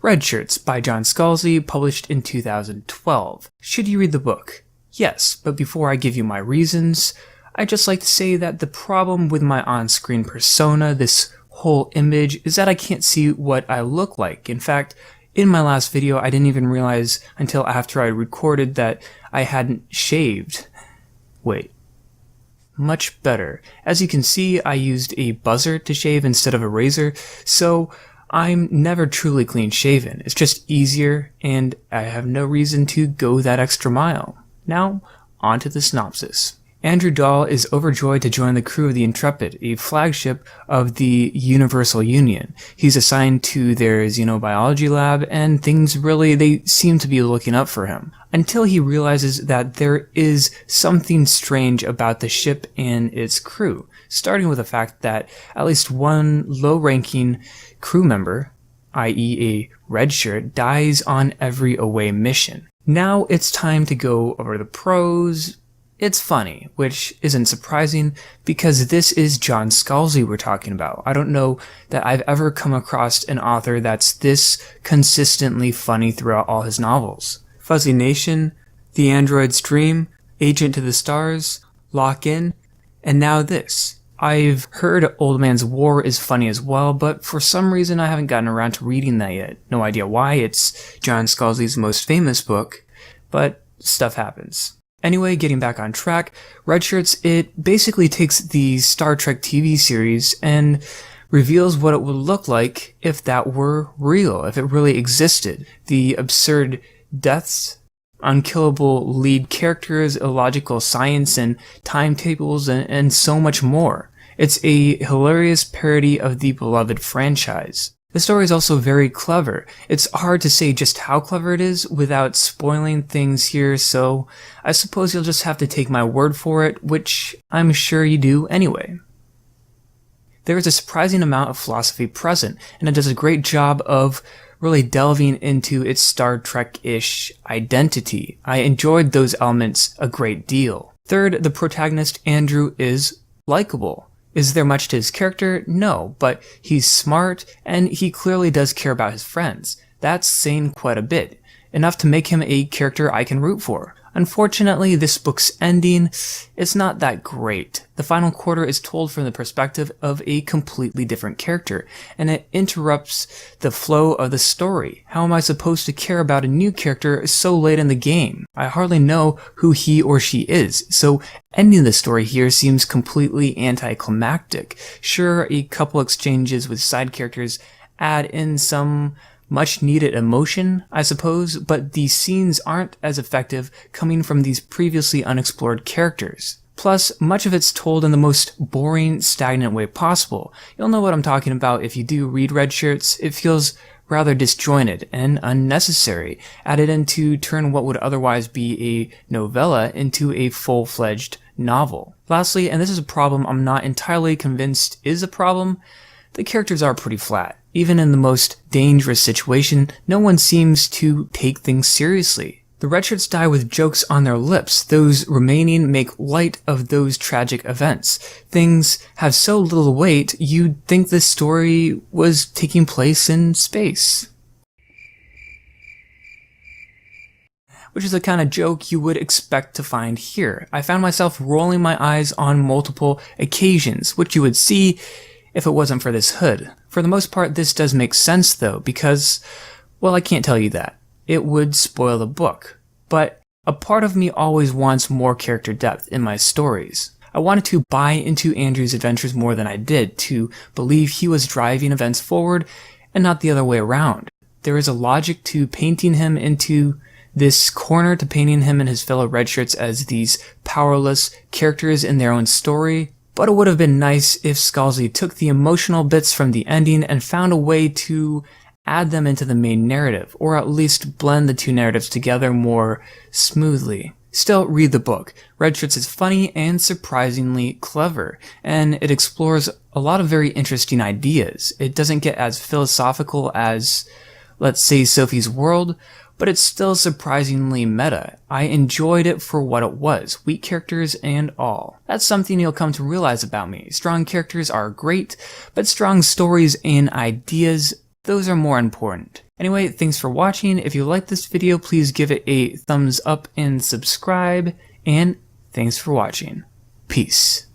Redshirts by John Scalzi, published in 2012. Should you read the book? Yes, but before I give you my reasons, I'd just like to say that the problem with my on-screen persona, this whole image, is that I can't see what I look like. In fact, in my last video, I didn't even realize until after I recorded that I hadn't shaved. Wait. Much better. As you can see, I used a buzzer to shave instead of a razor, so I'm never truly clean shaven. It's just easier, and I have no reason to go that extra mile. Now, on to the synopsis. Andrew Dahl is overjoyed to join the crew of the Intrepid, a flagship of the Universal Union. He's assigned to their xenobiology lab, and they seem to be looking up for him. Until he realizes that there is something strange about the ship and its crew, starting with the fact that at least one low-ranking crew member, i.e. a redshirt, dies on every away mission. Now it's time to go over the pros. It's funny, which isn't surprising because this is John Scalzi we're talking about. I don't know that I've ever come across an author that's this consistently funny throughout all his novels. Fuzzy Nation, The Android's Dream, Agent to the Stars, Lock In, and now this. I've heard Old Man's War is funny as well, but for some reason I haven't gotten around to reading that yet. No idea why, it's John Scalzi's most famous book, but stuff happens. Anyway, getting back on track, Redshirts, it basically takes the Star Trek TV series and reveals what it would look like if that were real, if it really existed. The absurd deaths, unkillable lead characters, illogical science and timetables, and so much more. It's a hilarious parody of the beloved franchise. The story is also very clever. It's hard to say just how clever it is without spoiling things here, so I suppose you'll just have to take my word for it, which I'm sure you do anyway. There is a surprising amount of philosophy present, and it does a great job of really delving into its Star Trek-ish identity. I enjoyed those elements a great deal. Third, the protagonist, Andrew, is likable. Is there much to his character? No, but he's smart, and he clearly does care about his friends. That's saying quite a bit. Enough to make him a character I can root for. Unfortunately, this book's ending is not that great. The final quarter is told from the perspective of a completely different character, and it interrupts the flow of the story. How am I supposed to care about a new character so late in the game? I hardly know who he or she is, so ending the story here seems completely anticlimactic. Sure, a couple exchanges with side characters add in some much needed emotion, I suppose, but these scenes aren't as effective coming from these previously unexplored characters. Plus, much of it's told in the most boring, stagnant way possible. You'll know what I'm talking about if you do read Redshirts. It feels rather disjointed and unnecessary, added in to turn what would otherwise be a novella into a full-fledged novel. Lastly, and this is a problem I'm not entirely convinced is a problem, the characters are pretty flat. Even in the most dangerous situation, no one seems to take things seriously. The Redshirts die with jokes on their lips. Those remaining make light of those tragic events. Things have so little weight, you'd think this story was taking place in space. Which is the kind of joke you would expect to find here. I found myself rolling my eyes on multiple occasions, which you would see if it wasn't for this hood. For the most part, this does make sense though, because, well, I can't tell you that. It would spoil the book. But a part of me always wants more character depth in my stories. I wanted to buy into Andrew's adventures more than I did, to believe he was driving events forward and not the other way around. There is a logic to painting him into this corner, to painting him and his fellow Redshirts as these powerless characters in their own story. But it would have been nice if Scalzi took the emotional bits from the ending and found a way to add them into the main narrative, or at least blend the two narratives together more smoothly. Still, read the book. Redshirts is funny and surprisingly clever, and it explores a lot of very interesting ideas. It doesn't get as philosophical as, let's say, Sophie's World, but it's still surprisingly meta. I enjoyed it for what it was, weak characters and all. That's something you'll come to realize about me. Strong characters are great, but strong stories and ideas, those are more important. Anyway, thanks for watching. If you liked this video, please give it a thumbs up and subscribe. And thanks for watching. Peace.